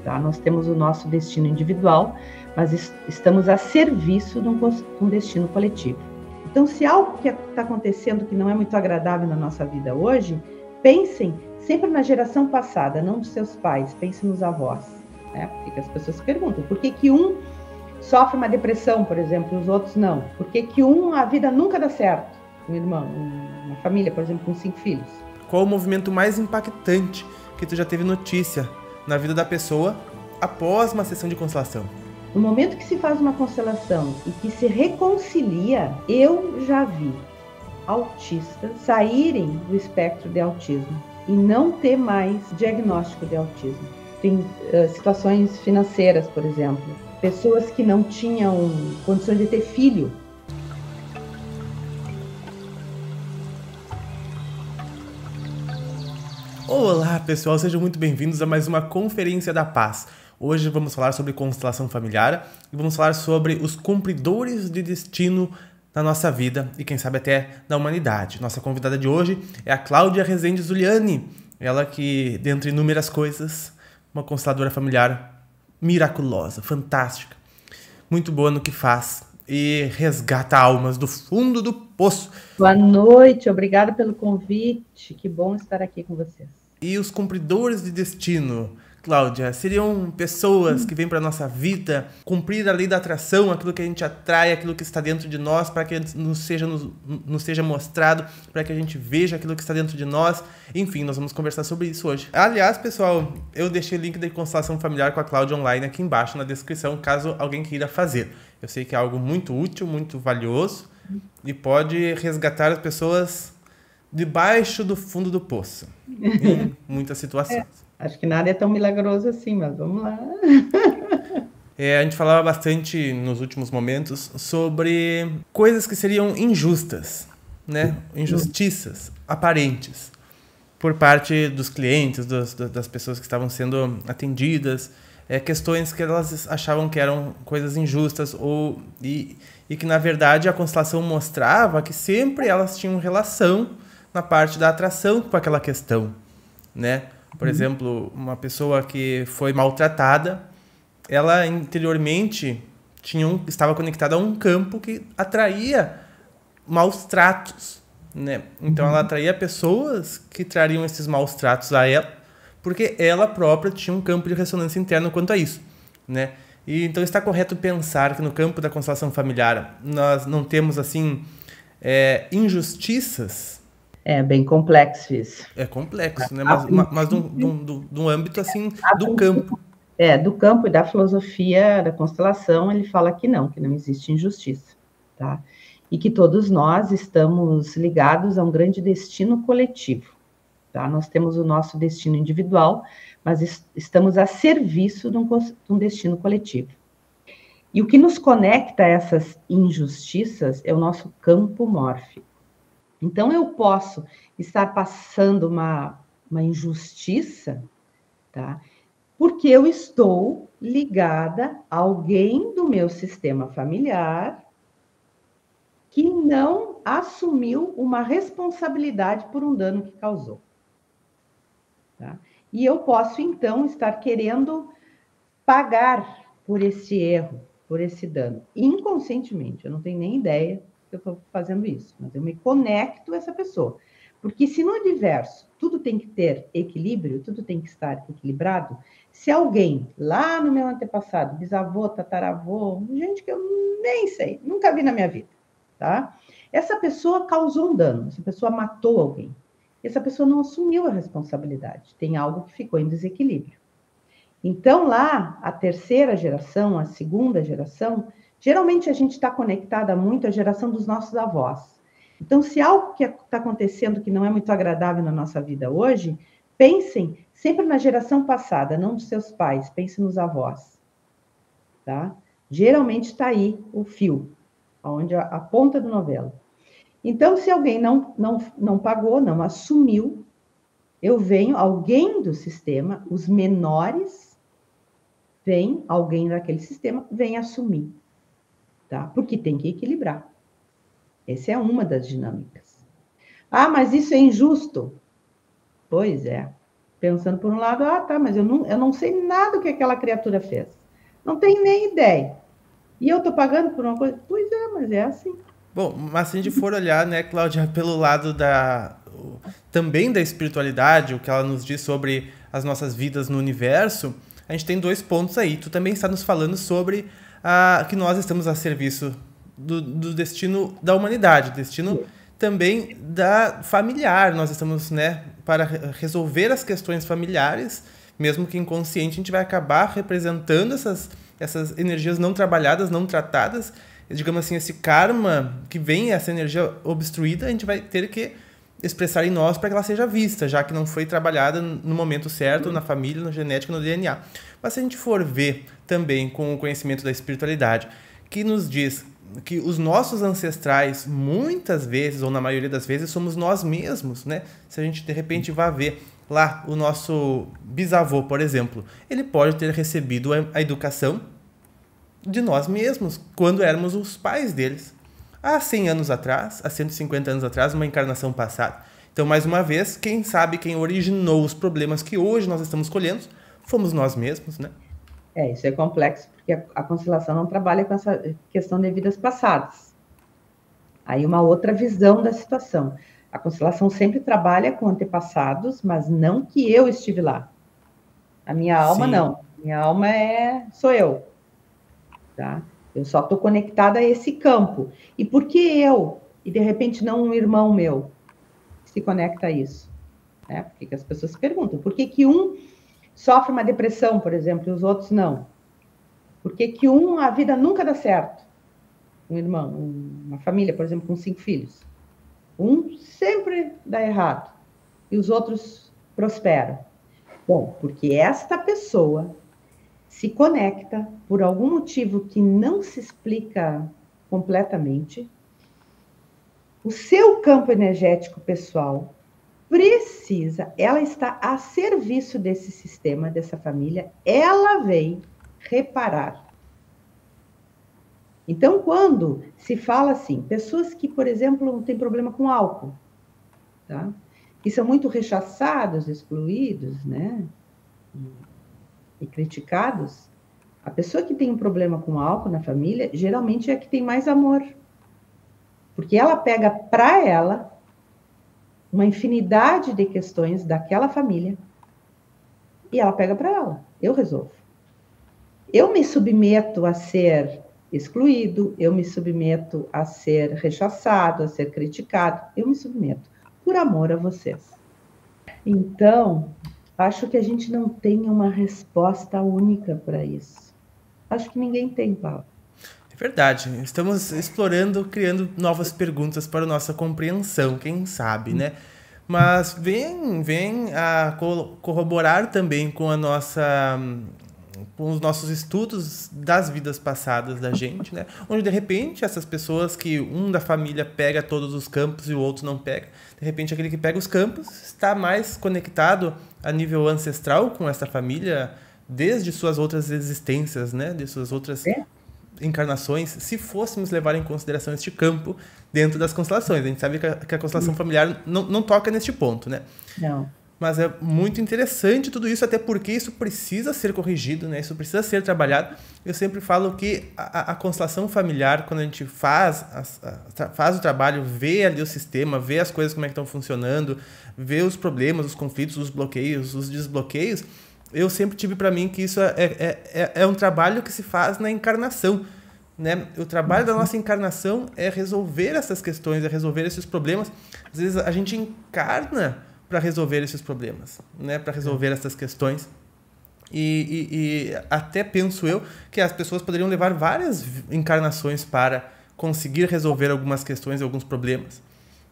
tá? Nós temos o nosso destino individual, mas estamos a serviço de um destino coletivo. Então, se algo que está acontecendo que não é muito agradável na nossa vida hoje, pensem sempre na geração passada, não dos seus pais, pensem nos avós, né? Porque as pessoas se perguntam, por que um sofre uma depressão, por exemplo, e os outros não? Por que a vida nunca dá certo? Um irmão, uma família, por exemplo, com 5 filhos. Qual o movimento mais impactante que tu já teve notícia na vida da pessoa após uma sessão de constelação? No momento que se faz uma constelação e que se reconcilia, eu já vi autistas saírem do espectro de autismo e não ter mais diagnóstico de autismo. Tem situações financeiras, por exemplo, pessoas que não tinham condições de ter filho. Olá pessoal, sejam muito bem-vindos a mais uma Conferência da Paz. Hoje vamos falar sobre constelação familiar e vamos falar sobre os cumpridores de destino na nossa vida e quem sabe até na humanidade. Nossa convidada de hoje é a Cláudia Rezende Zuliani, ela que, dentre inúmeras coisas, uma consteladora familiar miraculosa, fantástica, muito boa no que faz e resgata almas do fundo do poço. Boa noite, obrigada pelo convite, que bom estar aqui com vocês. E os cumpridores de destino, Cláudia, seriam pessoas que vêm para a nossa vida cumprir a lei da atração, aquilo que a gente atrai, aquilo que está dentro de nós, para que nos seja mostrado, para que a gente veja aquilo que está dentro de nós. Enfim, nós vamos conversar sobre isso hoje. Aliás, pessoal, eu deixei o link da constelação familiar com a Cláudia online aqui embaixo na descrição, caso alguém queira fazer. Eu sei que é algo muito útil, muito valioso e pode resgatar as pessoas debaixo do fundo do poço, em muitas situações. Acho que nada é tão milagroso assim, mas vamos lá. A gente falava bastante nos últimos momentos sobre coisas que seriam injustas, né? Injustiças aparentes por parte dos clientes, das pessoas que estavam sendo atendidas, questões que elas achavam que eram coisas injustas e que, na verdade, a constelação mostrava que sempre elas tinham relação na parte da atração com aquela questão, né? Por exemplo, uma pessoa que foi maltratada, ela interiormente estava conectada a um campo que atraía maus tratos, né? Então ela atraía pessoas que trariam esses maus tratos a ela, porque ela própria tinha um campo de ressonância interno quanto a isso, né? E então está correto pensar que no campo da constelação familiar nós não temos assim injustiças. É bem complexo isso. É complexo, né? Mas de um âmbito assim do campo. Do campo e da filosofia da constelação, ele fala que não existe injustiça, tá? E que todos nós estamos ligados a um grande destino coletivo, tá? Nós temos o nosso destino individual, mas estamos a serviço de um destino coletivo. E o que nos conecta a essas injustiças é o nosso campo mórfico. Então, eu posso estar passando uma injustiça, tá? Porque eu estou ligada a alguém do meu sistema familiar que não assumiu uma responsabilidade por um dano que causou. Tá? E eu posso, então, estar querendo pagar por esse erro, por esse dano, inconscientemente. Eu não tenho nem ideia que eu estou fazendo isso, mas eu me conecto a essa pessoa. Porque se no universo tudo tem que ter equilíbrio, tudo tem que estar equilibrado, se alguém lá no meu antepassado, bisavô, tataravô, gente que eu nem sei, nunca vi na minha vida, tá? Essa pessoa causou um dano, essa pessoa matou alguém. Essa pessoa não assumiu a responsabilidade, tem algo que ficou em desequilíbrio. Então lá, a terceira geração, a segunda geração, geralmente a gente está conectada muito à geração dos nossos avós. Então, se algo que está acontecendo que não é muito agradável na nossa vida hoje, pensem sempre na geração passada, não dos seus pais, pensem nos avós. Tá? Geralmente está aí o fio, onde a ponta do novelo. Então, se alguém não pagou, não assumiu, eu venho, alguém do sistema, os menores, vem, alguém daquele sistema, vem assumir. Tá? Porque tem que equilibrar. Essa é uma das dinâmicas. Ah, mas isso é injusto. Pois é. Pensando por um lado, tá, mas eu não sei nada do que aquela criatura fez. Não tenho nem ideia. E eu estou pagando por uma coisa? Pois é, mas é assim. Bom, mas se a gente for olhar, né, Cláudia, pelo lado também da espiritualidade, o que ela nos diz sobre as nossas vidas no universo, a gente tem 2 pontos aí. Tu também está nos falando sobre que nós estamos a serviço do destino da humanidade, destino também da familiar. Nós estamos, né, para resolver as questões familiares, mesmo que inconsciente, a gente vai acabar representando essas energias não trabalhadas, não tratadas, digamos assim, esse karma que vem, essa energia obstruída, a gente vai ter que expressar em nós para que ela seja vista, já que não foi trabalhada no momento certo, na família, na genética, no DNA. Mas se a gente for ver também com o conhecimento da espiritualidade, que nos diz que os nossos ancestrais, muitas vezes, ou na maioria das vezes, somos nós mesmos, né? Se a gente, de repente, vai ver lá o nosso bisavô, por exemplo, ele pode ter recebido a educação de nós mesmos, quando éramos os pais deles. Há 100 anos atrás, há 150 anos atrás, uma encarnação passada. Então, mais uma vez, quem sabe quem originou os problemas que hoje nós estamos colhendo fomos nós mesmos, né? Isso é complexo, porque a constelação não trabalha com essa questão de vidas passadas. Aí uma outra visão da situação. A constelação sempre trabalha com antepassados, mas não que eu estive lá. A minha alma, não. Minha alma sou eu. Tá? Eu só estou conectada a esse campo. E por que eu? E de repente não um irmão meu se conecta a isso? Né? Porque as pessoas se perguntam, por que um sofre uma depressão, por exemplo, e os outros não? Por que a vida nunca dá certo? Um irmão, uma família, por exemplo, com 5 filhos. Um sempre dá errado e os outros prosperam. Bom, porque esta pessoa se conecta por algum motivo que não se explica completamente. O seu campo energético pessoal ela está a serviço desse sistema, dessa família, ela vem reparar. Então, quando se fala assim, pessoas que, por exemplo, têm problema com álcool, tá? Que são muito rechaçados, excluídos, né? E criticados, a pessoa que tem um problema com álcool na família, geralmente é a que tem mais amor. Porque ela pega para ela uma infinidade de questões daquela família e ela pega para ela. Eu resolvo. Eu me submeto a ser excluído, eu me submeto a ser rechaçado, a ser criticado. Eu me submeto por amor a vocês. Então, acho que a gente não tem uma resposta única para isso. Acho que ninguém tem, Paulo. É verdade. Estamos explorando, criando novas perguntas para a nossa compreensão, quem sabe, né? Mas vem a corroborar também com com os nossos estudos das vidas passadas da gente, né? Onde, de repente, essas pessoas que um da família pega todos os campos e o outro não pega, de repente, aquele que pega os campos está mais conectado a nível ancestral com essa família desde suas outras existências, né? De suas outras encarnações, se fôssemos levar em consideração este campo dentro das constelações. A gente sabe que a constelação familiar não toca neste ponto, né? Não. Mas é muito interessante tudo isso, até porque isso precisa ser corrigido, né? Isso precisa ser trabalhado. Eu sempre falo que a constelação familiar, quando a gente faz o trabalho, vê ali o sistema, vê as coisas como é que estão funcionando, vê os problemas, os conflitos, os bloqueios, os desbloqueios, eu sempre tive para mim que isso é um trabalho que se faz na encarnação, né? O trabalho da nossa encarnação é resolver essas questões, é resolver esses problemas. Às vezes a gente encarna para resolver esses problemas, né? Para resolver essas questões. E até penso eu que as pessoas poderiam levar várias encarnações para conseguir resolver algumas questões, alguns problemas.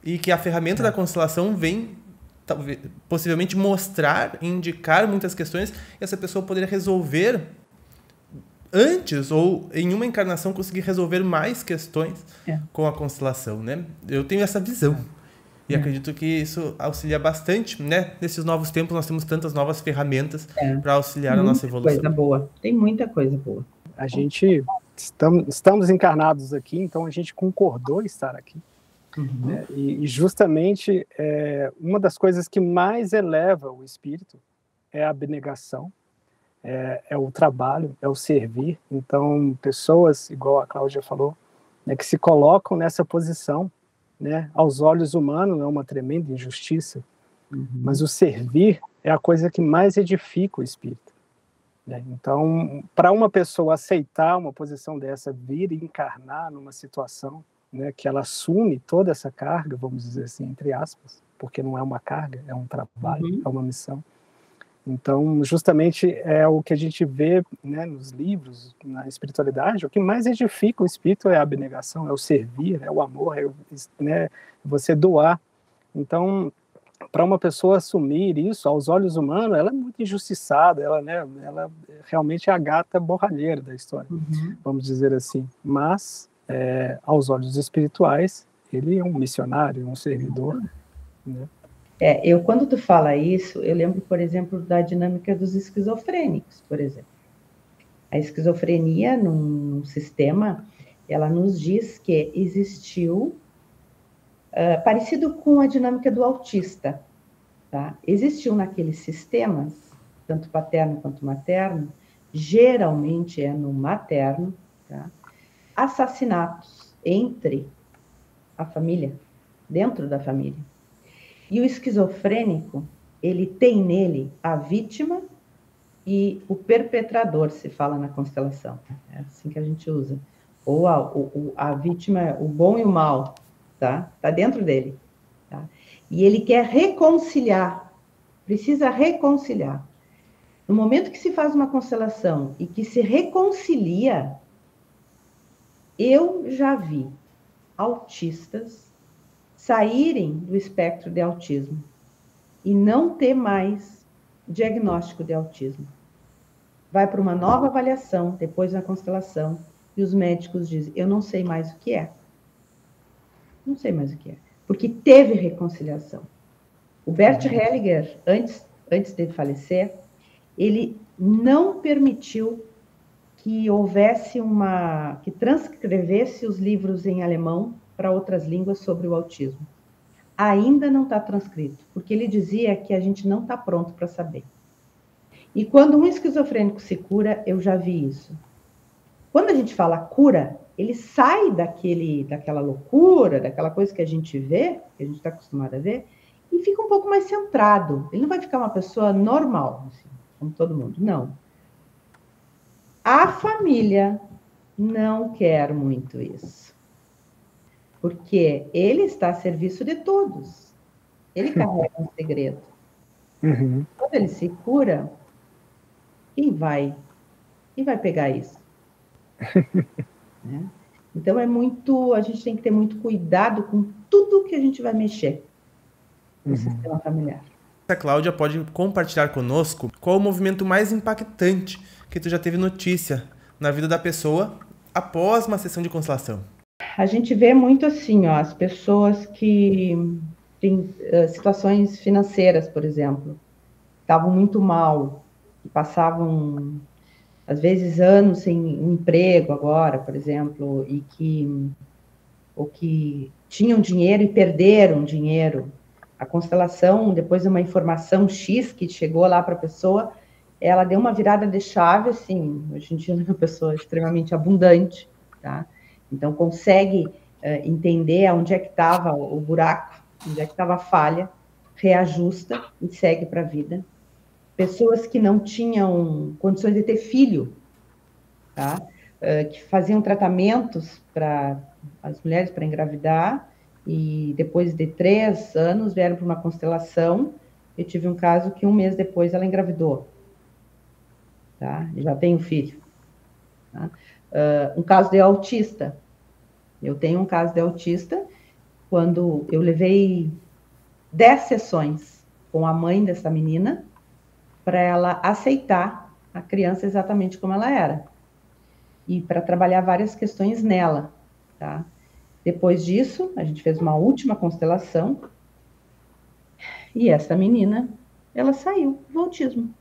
E que a ferramenta da constelação vem possivelmente mostrar, indicar muitas questões, e essa pessoa poderia resolver antes, ou em uma encarnação conseguir resolver mais questões com a constelação, né? Eu tenho essa visão. E acredito que isso auxilia bastante, né? Nesses novos tempos nós temos tantas novas ferramentas para auxiliar a nossa evolução. Coisa boa. Tem muita coisa boa. A gente estamos encarnados aqui, então a gente concordou em estar aqui. Né? E justamente uma das coisas que mais eleva o espírito é a abnegação, é o trabalho, é o servir. Então, pessoas, igual a Cláudia falou, né, que se colocam nessa posição, né, aos olhos humanos é uma tremenda injustiça, mas o servir é a coisa que mais edifica o espírito, né? Então, para uma pessoa aceitar uma posição dessa, vir e encarnar numa situação, né, que ela assume toda essa carga, vamos dizer assim, entre aspas, porque não é uma carga, é um trabalho, é uma missão. Então, justamente é o que a gente vê, né, nos livros, na espiritualidade, o que mais edifica o espírito é a abnegação, é o servir, é o amor, né, você doar. Então, para uma pessoa assumir isso, aos olhos humanos, ela é muito injustiçada, ela realmente é a gata borralheira da história, vamos dizer assim. Mas, aos olhos espirituais, ele é um missionário, um servidor, né? Eu, quando tu fala isso, eu lembro, por exemplo, da dinâmica dos esquizofrênicos, por exemplo. A esquizofrenia, num sistema, ela nos diz que existiu, parecido com a dinâmica do autista, tá? Existiu naqueles sistemas, tanto paterno quanto materno, geralmente é no materno, tá? Assassinatos entre a família, dentro da família. E o esquizofrênico, ele tem nele a vítima e o perpetrador, se fala na constelação. É assim que a gente usa. Ou a vítima, o bom e o mal, tá? Tá dentro dele. Tá? E ele quer reconciliar, precisa reconciliar. No momento que se faz uma constelação e que se reconcilia, eu já vi autistas saírem do espectro de autismo e não ter mais diagnóstico de autismo. Vai para uma nova avaliação, depois da constelação, e os médicos dizem, eu não sei mais o que é. Não sei mais o que é. Porque teve reconciliação. O Bert Hellinger, antes de falecer, ele não permitiu que houvesse que transcrevesse os livros em alemão para outras línguas sobre o autismo. Ainda não está transcrito, porque ele dizia que a gente não está pronto para saber. E quando um esquizofrênico se cura, eu já vi isso. Quando a gente fala cura, ele sai daquela loucura, daquela coisa que a gente vê, que a gente está acostumado a ver, e fica um pouco mais centrado. Ele não vai ficar uma pessoa normal, assim, como todo mundo, não. A família não quer muito isso. Porque ele está a serviço de todos. Ele carrega um segredo. Quando ele se cura, quem vai pegar isso? Né? Então a gente tem que ter muito cuidado com tudo que a gente vai mexer no sistema familiar. A Cláudia pode compartilhar conosco qual o movimento mais impactante que tu já teve notícia na vida da pessoa após uma sessão de constelação. A gente vê muito assim, ó, as pessoas que têm situações financeiras, por exemplo, estavam muito mal, que passavam, às vezes, anos sem emprego agora, por exemplo, ou que tinham dinheiro e perderam dinheiro. A constelação, depois de uma informação X que chegou lá para a pessoa, ela deu uma virada de chave, assim, hoje em dia é uma pessoa extremamente abundante, tá? Então, consegue entender onde é que estava o buraco, onde é que estava a falha, reajusta e segue para a vida. Pessoas que não tinham condições de ter filho, tá? Que faziam tratamentos para as mulheres para engravidar, e depois de 3 anos vieram para uma constelação. Eu tive um caso que 1 mês depois ela engravidou, tá? Já tem um filho. Tá? Um caso de autista. Eu tenho um caso de autista, quando eu levei 10 sessões com a mãe dessa menina, para ela aceitar a criança exatamente como ela era. E para trabalhar várias questões nela, tá? Depois disso, a gente fez uma última constelação, e essa menina, ela saiu do autismo.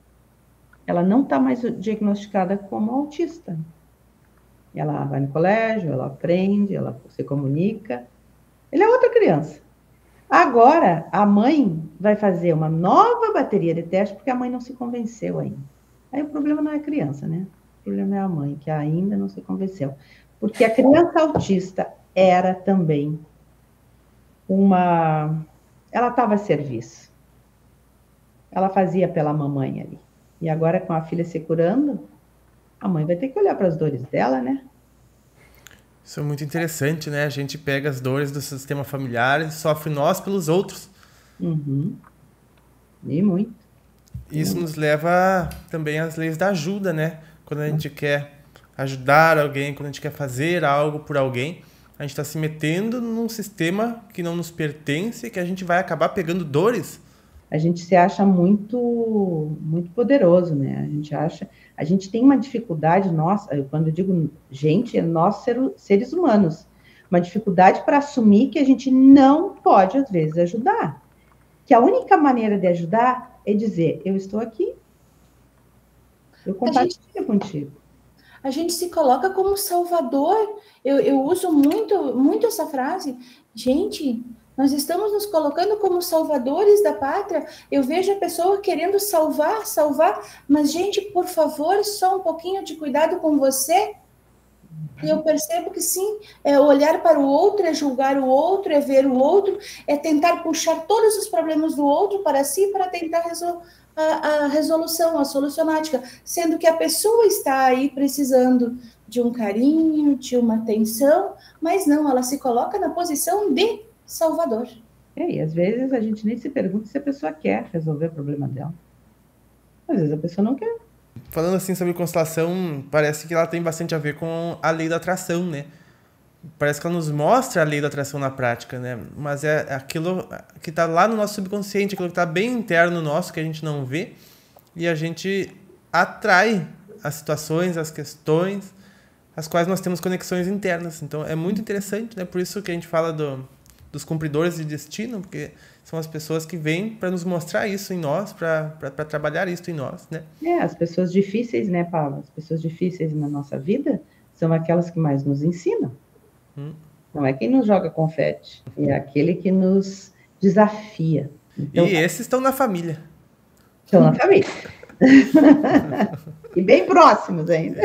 Ela não está mais diagnosticada como autista. Ela vai no colégio, ela aprende, ela se comunica. Ela é outra criança. Agora, a mãe vai fazer uma nova bateria de teste porque a mãe não se convenceu ainda. Aí o problema não é a criança, né? O problema é a mãe, que ainda não se convenceu. Porque a criança autista era também ela estava a serviço. Ela fazia pela mamãe ali. E agora, com a filha se curando, a mãe vai ter que olhar para as dores dela, né? Isso é muito interessante, né? A gente pega as dores do sistema familiar e sofre nós pelos outros. Uhum. E muito. Isso nos leva também às leis da ajuda, né? Quando a gente quer ajudar alguém, quando a gente quer fazer algo por alguém, a gente está se metendo num sistema que não nos pertence e que a gente vai acabar pegando dores. A gente se acha muito, muito poderoso, né? A gente tem uma dificuldade, quando eu digo gente, é nós seres humanos, uma dificuldade para assumir que a gente não pode, às vezes, ajudar. Que a única maneira de ajudar é dizer, eu estou aqui, eu compartilho contigo. A gente se coloca como salvador. Eu uso muito, muito essa frase. Gente, nós estamos nos colocando como salvadores da pátria. Eu vejo a pessoa querendo salvar, mas, gente, por favor, só um pouquinho de cuidado com você. E eu percebo que sim, é olhar para o outro, é julgar o outro, é ver o outro, é tentar puxar todos os problemas do outro para si, para tentar a resolução, a solucionática, sendo que a pessoa está aí precisando de um carinho, de uma atenção, mas não, ela se coloca na posição de salvador. E às vezes a gente nem se pergunta se a pessoa quer resolver o problema dela. Às vezes a pessoa não quer. Falando assim sobre constelação, parece que ela tem bastante a ver com a lei da atração, né? Parece que ela nos mostra a lei da atração na prática, né? Mas é aquilo que está lá no nosso subconsciente, aquilo que está bem interno nosso, que a gente não vê, e a gente atrai as situações, as questões, as quais nós temos conexões internas. Então é muito interessante, né? Por isso que a gente fala dos cumpridores de destino, porque são as pessoas que vêm para nos mostrar isso em nós, para trabalhar isso em nós, né? As pessoas difíceis, né, Paula? As pessoas difíceis na nossa vida são aquelas que mais nos ensinam. Não é quem nos joga confete, é aquele que nos desafia. Então, e esses estão na família. Estão na família. E bem próximos ainda.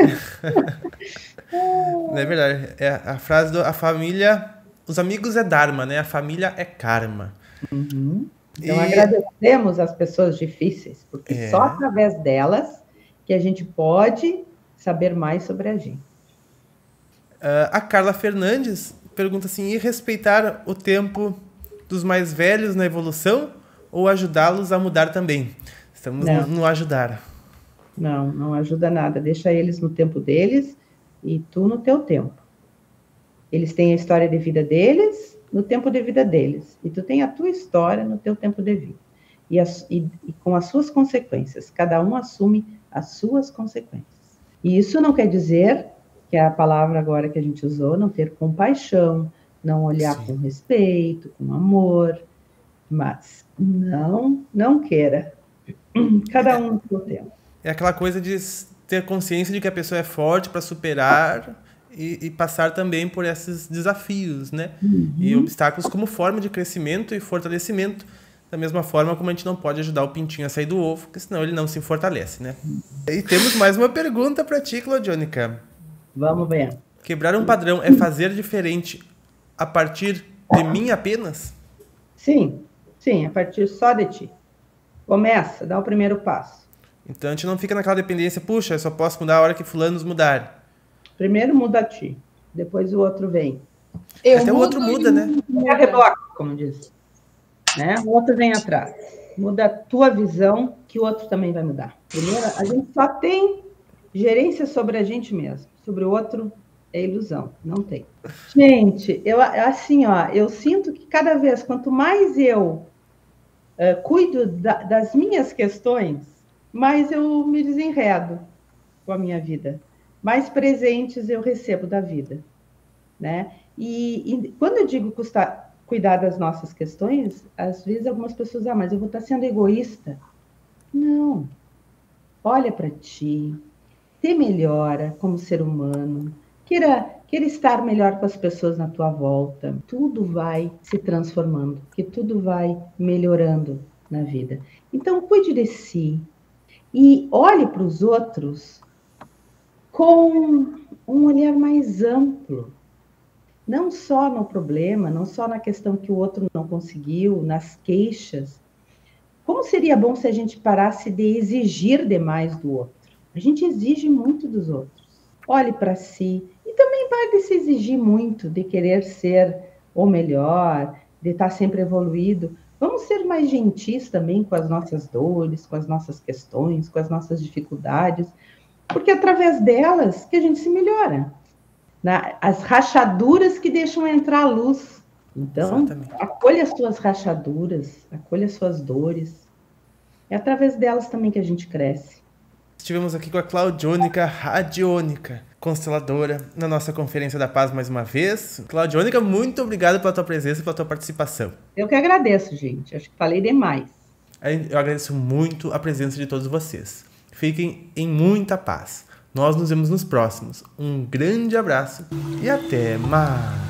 Não é verdade. É a frase a família... Os amigos é dharma, né? A família é karma. Uhum. Então, agradecemos as pessoas difíceis, porque só através delas que a gente pode saber mais sobre a gente. A Carla Fernandes pergunta assim, e respeitar o tempo dos mais velhos na evolução ou ajudá-los a mudar também? Estamos no ajudar. Não ajuda nada. Deixa eles no tempo deles e tu no teu tempo. Eles têm a história de vida deles no tempo de vida deles. E tu tem a tua história no teu tempo de vida. E com as suas consequências. Cada um assume as suas consequências. E isso não quer dizer, que é a palavra agora que a gente usou, não ter compaixão, não olhar com respeito, com amor, mas não queira. Cada um no seu tempo. É aquela coisa de ter consciência de que a pessoa é forte para superar e passar também por esses desafios, né? E obstáculos como forma de crescimento e fortalecimento. Da mesma forma como a gente não pode ajudar o pintinho a sair do ovo, porque senão ele não se fortalece, né? E temos mais uma pergunta para ti, Claudionica. Vamos ver. Quebrar um padrão é fazer diferente a partir de mim apenas? Sim, a partir só de ti. Começa, dá o primeiro passo. Então a gente não fica naquela dependência, puxa, eu só posso mudar a hora que fulanos mudarem. Primeiro muda a ti, depois o outro vem. Até o outro muda, né? Reboca, como diz. Né? O outro vem atrás. Muda a tua visão, que o outro também vai mudar. Primeiro, a gente só tem gerência sobre a gente mesmo. Sobre o outro é ilusão, não tem. Gente, eu sinto que cada vez, quanto mais eu cuido das minhas questões, mais eu me desenredo com a minha vida. Mais presentes eu recebo da vida, né? E quando eu digo cuidar das nossas questões, às vezes algumas pessoas, mas eu vou estar sendo egoísta. Não. Olha para ti, te melhora como ser humano, queira estar melhor com as pessoas na tua volta. Tudo vai se transformando, que tudo vai melhorando. na vida. Então, cuide de si e olhe para os outros com um olhar mais amplo. Não só no problema, não só na questão que o outro não conseguiu, nas queixas. Como seria bom se a gente parasse de exigir demais do outro? A gente exige muito dos outros. Olhe para si e também pare de se exigir muito, de querer ser o melhor, de estar sempre evoluído. Vamos ser mais gentis também com as nossas dores, com as nossas questões, com as nossas dificuldades, porque é através delas que a gente se melhora. As rachaduras que deixam entrar a luz. Então, exatamente, acolha as suas rachaduras, acolha as suas dores. É através delas também que a gente cresce. Estivemos aqui com a Claudiônica Radiônica, consteladora, na nossa Conferência da Paz mais uma vez. Claudiônica, muito obrigado pela tua presença e pela tua participação. Eu que agradeço, gente. Acho que falei demais. Eu agradeço muito a presença de todos vocês. Fiquem em muita paz. Nós nos vemos nos próximos. Um grande abraço e até mais!